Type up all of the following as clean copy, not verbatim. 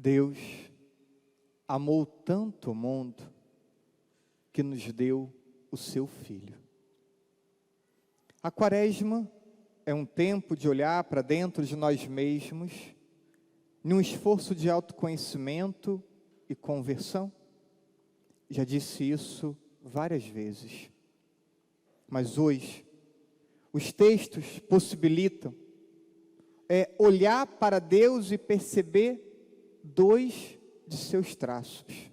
Deus amou tanto o mundo que nos deu o seu Filho. A Quaresma é um tempo de olhar para dentro de nós mesmos, num esforço de autoconhecimento e conversão. Já disse isso várias vezes. Mas hoje, os textos possibilitam olhar para Deus e perceber dois de seus traços.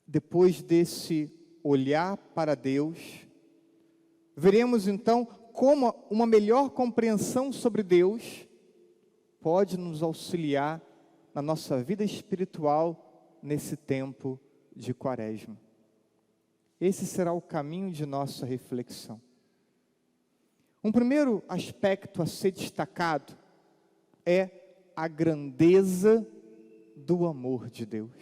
Depois desse olhar para Deus, veremos então como uma melhor compreensão sobre Deus pode nos auxiliar na nossa vida espiritual nesse tempo de Quaresma. Esse será o caminho de nossa reflexão. Um primeiro aspecto a ser destacado é a grandeza do amor de Deus.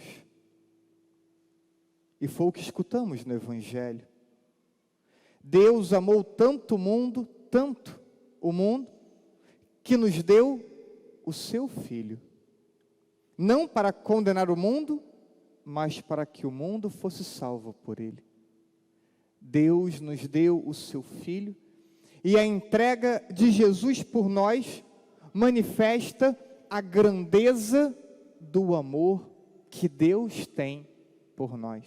E foi o que escutamos no Evangelho. Deus amou tanto o mundo, que nos deu o seu Filho. Não para condenar o mundo, mas para que o mundo fosse salvo por ele. Deus nos deu o seu Filho, e a entrega de Jesus por nós manifesta a grandeza do amor que Deus tem por nós.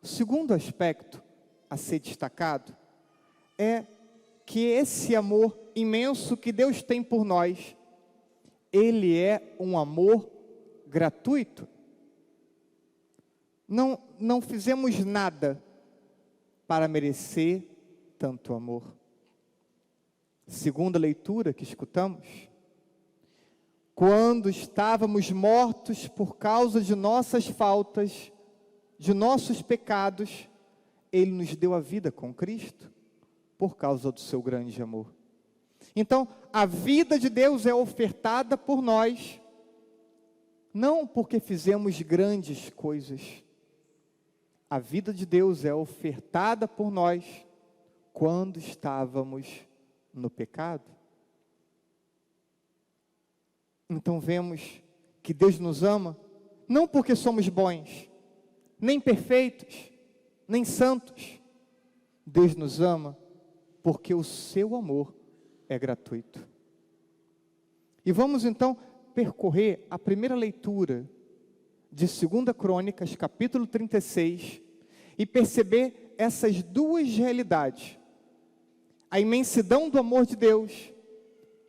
O segundo aspecto a ser destacado é que esse amor imenso que Deus tem por nós, ele é um amor gratuito. Não fizemos nada para merecer tanto amor. Segunda leitura que escutamos: quando estávamos mortos por causa de nossas faltas, de nossos pecados, Ele nos deu a vida com Cristo, por causa do seu grande amor. Então, a vida de Deus é ofertada por nós, não porque fizemos grandes coisas. A vida de Deus é ofertada por nós quando estávamos no pecado. Então vemos que Deus nos ama, não porque somos bons, nem perfeitos, nem santos. Deus nos ama porque o seu amor é gratuito. E vamos então percorrer a primeira leitura de 2 Crônicas, capítulo 36, e perceber essas duas realidades: a imensidão do amor de Deus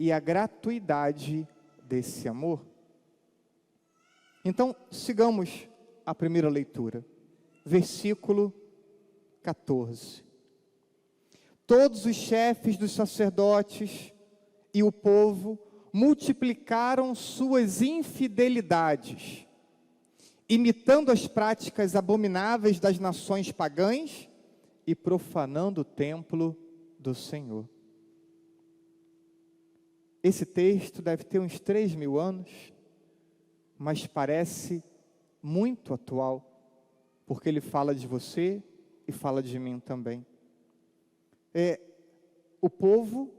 e a gratuidade desse amor. Então, sigamos a primeira leitura, versículo 14. Todos os chefes dos sacerdotes e o povo multiplicaram suas infidelidades, imitando as práticas abomináveis das nações pagãs e profanando o templo do Senhor. Esse texto deve ter uns 3.000 anos, mas parece muito atual, porque ele fala de você e fala de mim também. O povo,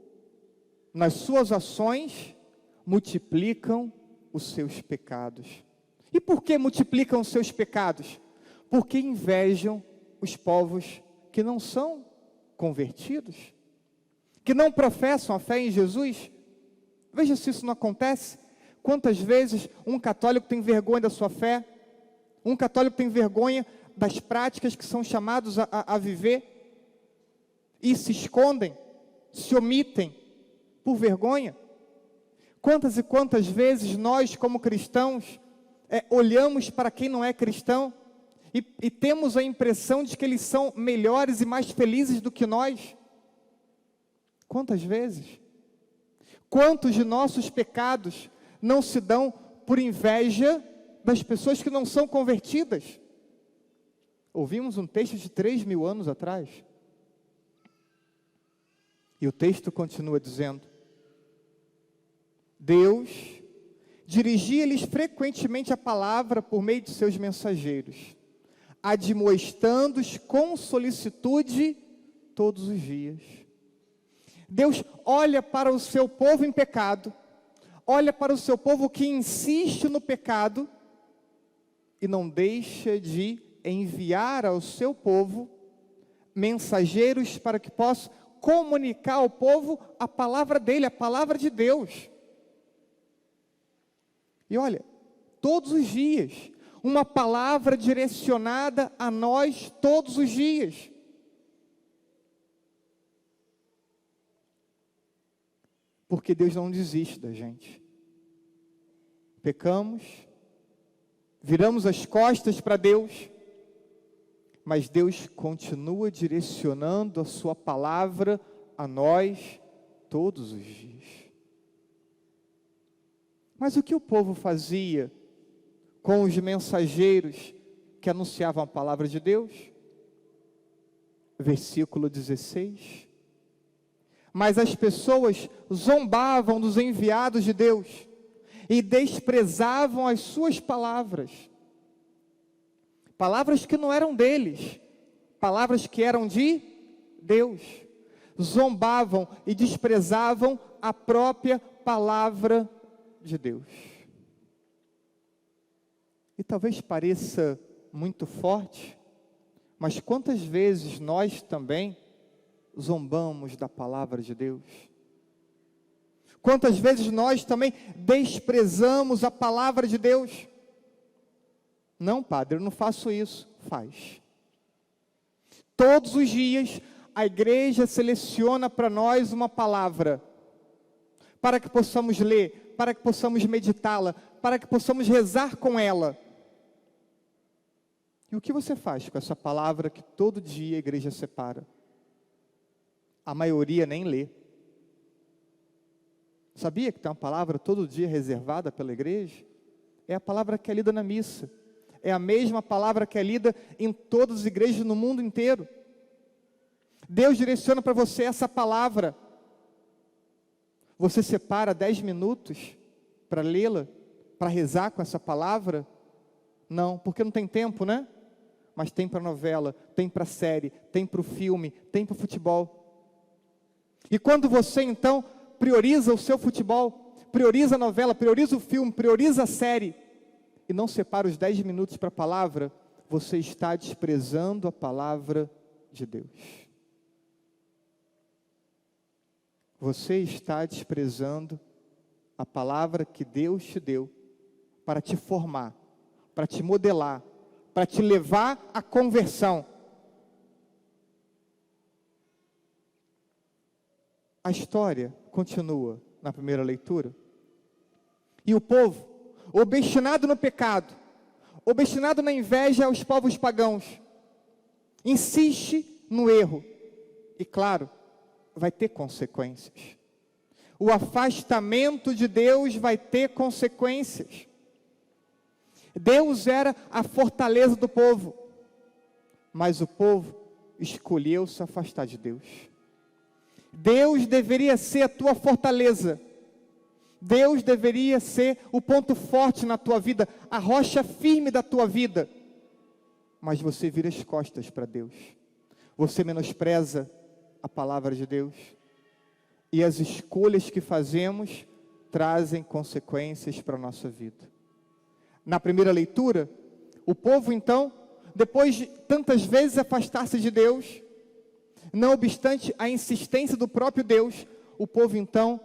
nas suas ações, multiplicam os seus pecados. E por que multiplicam os seus pecados? Porque invejam os povos que não são convertidos, que não professam a fé em Jesus. Veja se isso não acontece. Quantas vezes um católico tem vergonha da sua fé, um católico tem vergonha das práticas que são chamados a viver, e se escondem, se omitem por vergonha. Quantas e quantas vezes nós, como cristãos, olhamos para quem não é cristão e temos a impressão de que eles são melhores e mais felizes do que nós? Quantas vezes? Quantos de nossos pecados não se dão por inveja das pessoas que não são convertidas? Ouvimos um texto de 3.000 anos atrás. E o texto continua dizendo: Deus dirigia-lhes frequentemente a palavra por meio de seus mensageiros, admoestando-os com solicitude todos os dias. Deus olha para o seu povo em pecado, olha para o seu povo que insiste no pecado e não deixa de enviar ao seu povo mensageiros para que possam comunicar ao povo a palavra dele, a palavra de Deus. E olha, todos os dias, uma palavra direcionada a nós todos os dias. Porque Deus não desiste da gente. Pecamos, viramos as costas para Deus, mas Deus continua direcionando a sua palavra a nós todos os dias. Mas o que o povo fazia com os mensageiros que anunciavam a palavra de Deus? Versículo 16. Mas as pessoas zombavam dos enviados de Deus e desprezavam as suas palavras. Palavras que não eram deles, palavras que eram de Deus. Zombavam e desprezavam a própria palavra de Deus. E talvez pareça muito forte, mas quantas vezes nós também zombamos da palavra de Deus? Quantas vezes nós também desprezamos a palavra de Deus? Não, padre, eu não faço isso. Faz. Todos os dias a igreja seleciona para nós uma palavra, para que possamos ler, para que possamos meditá-la, para que possamos rezar com ela. E o que você faz com essa palavra que todo dia a igreja separa? A maioria nem lê. Sabia que tem uma palavra todo dia reservada pela igreja? É a palavra que é lida na missa. É a mesma palavra que é lida em todas as igrejas no mundo inteiro. Deus direciona para você essa palavra. Você separa 10 minutos para lê-la, para rezar com essa palavra? Não, porque não tem tempo, né? Mas tem para novela, tem para série, tem para o filme, tem para o futebol. E quando você então prioriza o seu futebol, prioriza a novela, prioriza o filme, prioriza a série, e não separa os 10 minutos para a palavra, você está desprezando a palavra de Deus. Você está desprezando a palavra que Deus te deu para te formar, para te modelar, para te levar à conversão. A história continua na primeira leitura. E o povo, obstinado no pecado, obstinado na inveja aos povos pagãos, insiste no erro. E claro, vai ter consequências. O afastamento de Deus vai ter consequências. Deus era a fortaleza do povo, mas o povo escolheu se afastar de Deus. Deus deveria ser a tua fortaleza. Deus deveria ser o ponto forte na tua vida, a rocha firme da tua vida. Mas você vira as costas para Deus. Você menospreza a palavra de Deus. E as escolhas que fazemos trazem consequências para a nossa vida. Na primeira leitura, o povo então, depois de tantas vezes afastar-se de Deus, não obstante a insistência do próprio Deus, o povo então,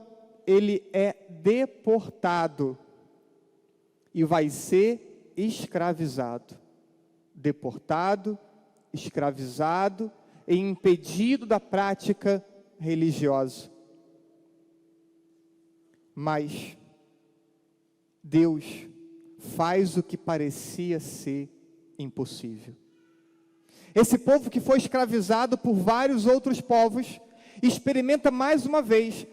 ele é deportado e vai ser escravizado. Deportado, escravizado e impedido da prática religiosa. Mas Deus faz o que parecia ser impossível. Esse povo que foi escravizado por vários outros povos, experimenta mais uma vez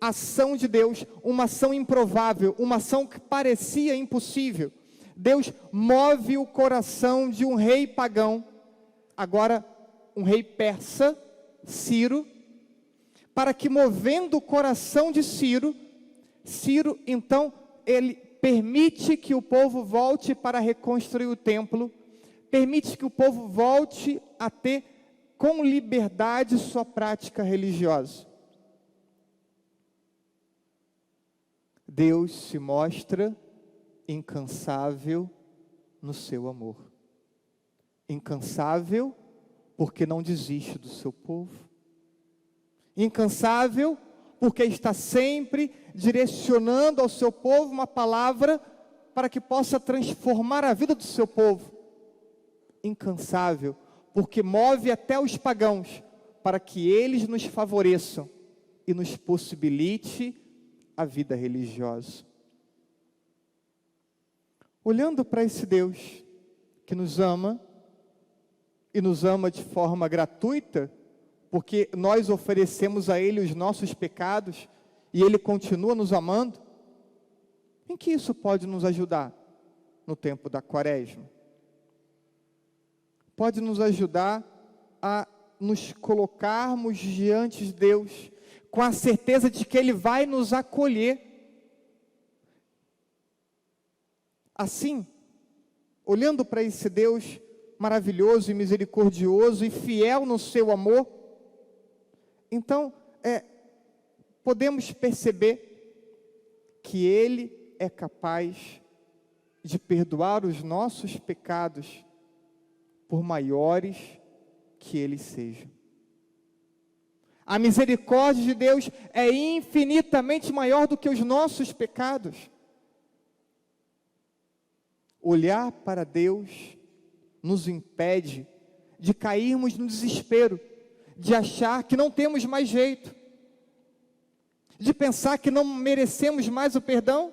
a ação de Deus, uma ação improvável, uma ação que parecia impossível. Deus move o coração de um rei pagão, agora um rei persa, Ciro, para que movendo o coração de Ciro, então, ele permite que o povo volte para reconstruir o templo, permite que o povo volte a ter com liberdade sua prática religiosa. Deus se mostra incansável no seu amor. Incansável porque não desiste do seu povo. Incansável porque está sempre direcionando ao seu povo uma palavra para que possa transformar a vida do seu povo. Incansável porque move até os pagãos para que eles nos favoreçam e nos possibilite a vida religiosa. Olhando para esse Deus que nos ama, e nos ama de forma gratuita, porque nós oferecemos a Ele os nossos pecados, e Ele continua nos amando, em que isso pode nos ajudar no tempo da Quaresma? Pode nos ajudar a nos colocarmos diante de Deus, com a certeza de que Ele vai nos acolher. Assim, olhando para esse Deus maravilhoso e misericordioso e fiel no seu amor, então, podemos perceber que Ele é capaz de perdoar os nossos pecados, por maiores que eles sejam. A misericórdia de Deus é infinitamente maior do que os nossos pecados. Olhar para Deus nos impede de cairmos no desespero, de achar que não temos mais jeito, de pensar que não merecemos mais o perdão,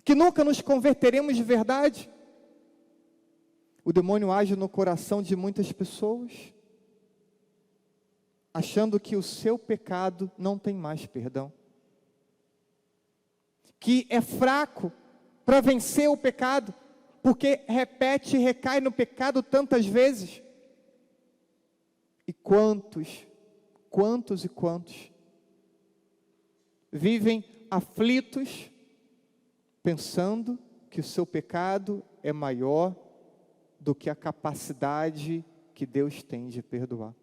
que nunca nos converteremos de verdade. O demônio age no coração de muitas pessoas, achando que o seu pecado não tem mais perdão, que é fraco para vencer o pecado, porque repete e recai no pecado tantas vezes. E quantos vivem aflitos, pensando que o seu pecado é maior do que a capacidade que Deus tem de perdoar.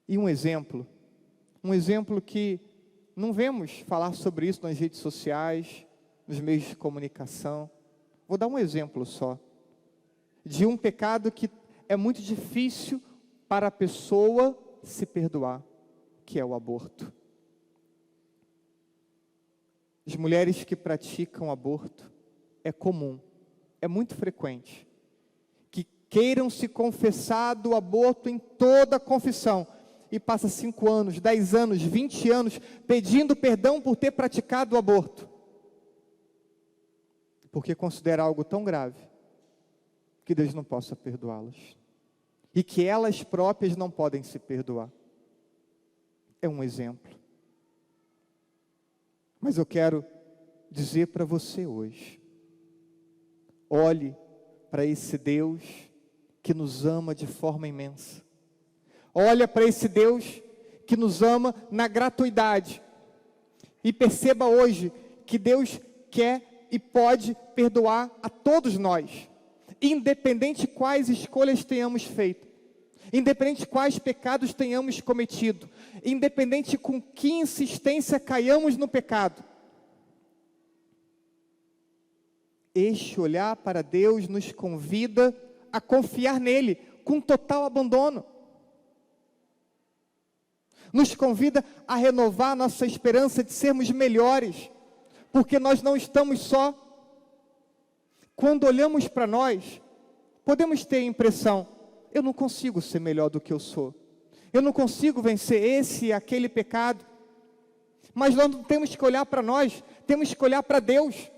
E um exemplo que não vemos falar sobre isso nas redes sociais, nos meios de comunicação. Vou dar um exemplo só, de um pecado que é muito difícil para a pessoa se perdoar, que é o aborto. As mulheres que praticam aborto, é comum, é muito frequente, que queiram se confessar do aborto em toda a confissão, e passa 5 anos, 10 anos, 20 anos, pedindo perdão por ter praticado o aborto, porque considera algo tão grave, que Deus não possa perdoá-las, e que elas próprias não podem se perdoar. É um exemplo. Mas eu quero dizer para você hoje, olhe para esse Deus que nos ama de forma imensa. Olha para esse Deus que nos ama na gratuidade. E perceba hoje que Deus quer e pode perdoar a todos nós, independente de quais escolhas tenhamos feito, independente de quais pecados tenhamos cometido, independente com que insistência caiamos no pecado. Este olhar para Deus nos convida a confiar nele com total abandono. Nos convida a renovar nossa esperança de sermos melhores, porque nós não estamos só. Quando olhamos para nós, podemos ter a impressão, eu não consigo ser melhor do que eu sou, eu não consigo vencer esse e aquele pecado, mas nós não temos que olhar para nós, temos que olhar para Deus.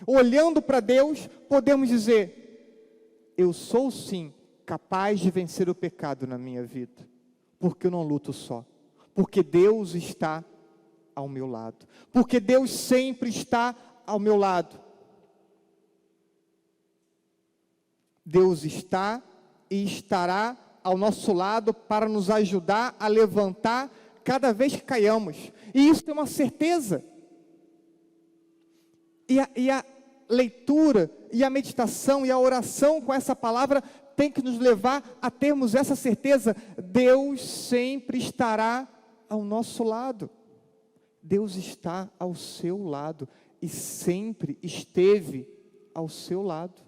Olhando para Deus, podemos dizer, eu sou sim capaz de vencer o pecado na minha vida, porque eu não luto só, porque Deus está ao meu lado, porque Deus sempre está ao meu lado. Deus está e estará ao nosso lado para nos ajudar a levantar cada vez que caiamos, e isso é uma certeza. E a leitura, e a meditação, e a oração com essa palavra tem que nos levar a termos essa certeza. Deus sempre estará ao nosso lado. Deus está ao seu lado e sempre esteve ao seu lado.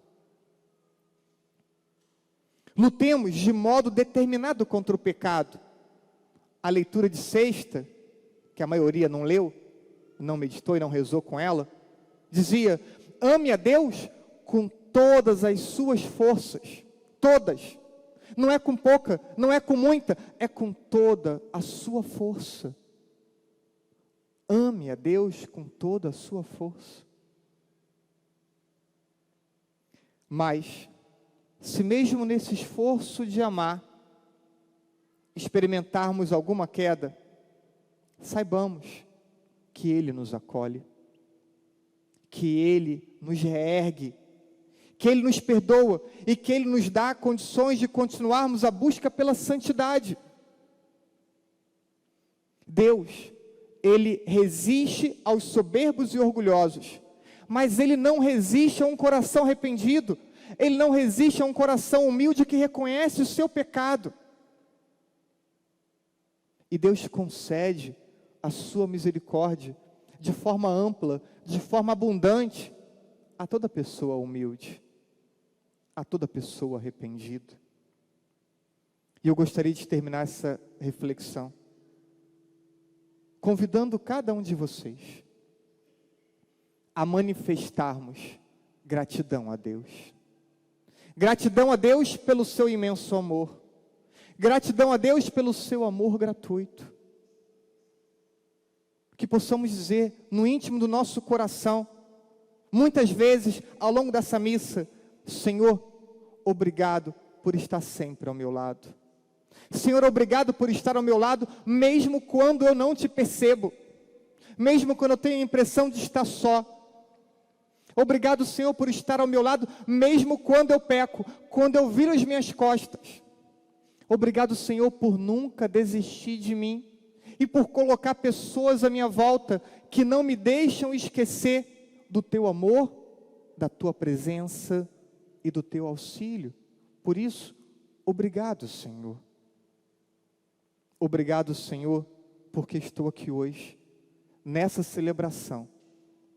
Lutemos de modo determinado contra o pecado. A leitura de sexta, que a maioria não leu, não meditou e não rezou com ela, dizia: ame a Deus com todas as suas forças, todas. Não é com pouca, não é com muita, é com toda a sua força. Ame a Deus com toda a sua força. Mas, se mesmo nesse esforço de amar, experimentarmos alguma queda, saibamos que Ele nos acolhe, que Ele nos reergue, que Ele nos perdoa e que Ele nos dá condições de continuarmos a busca pela santidade. Deus, Ele resiste aos soberbos e orgulhosos, mas Ele não resiste a um coração arrependido, Ele não resiste a um coração humilde que reconhece o seu pecado. E Deus concede a sua misericórdia de forma ampla, de forma abundante, a toda pessoa humilde, a toda pessoa arrependida. E eu gostaria de terminar essa reflexão convidando cada um de vocês a manifestarmos gratidão a Deus. Gratidão a Deus pelo seu imenso amor. Gratidão a Deus pelo seu amor gratuito. Que possamos dizer no íntimo do nosso coração, muitas vezes ao longo dessa missa: Senhor, obrigado por estar sempre ao meu lado. Senhor, obrigado por estar ao meu lado, mesmo quando eu não te percebo, mesmo quando eu tenho a impressão de estar só. Obrigado, Senhor, por estar ao meu lado, mesmo quando eu peco, quando eu viro as minhas costas. Obrigado, Senhor, por nunca desistir de mim e por colocar pessoas à minha volta que não me deixam esquecer do teu amor, da tua presença e do teu auxílio. Por isso, obrigado, Senhor. Obrigado, Senhor, porque estou aqui hoje, nessa celebração,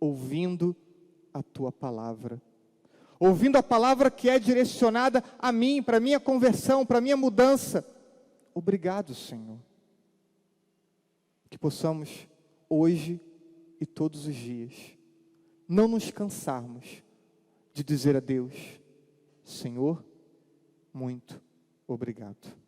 ouvindo a tua palavra. Ouvindo a palavra que é direcionada a mim, para a minha conversão, para a minha mudança. Obrigado, Senhor. Que possamos, hoje e todos os dias, não nos cansarmos de dizer a Deus: Senhor, muito obrigado.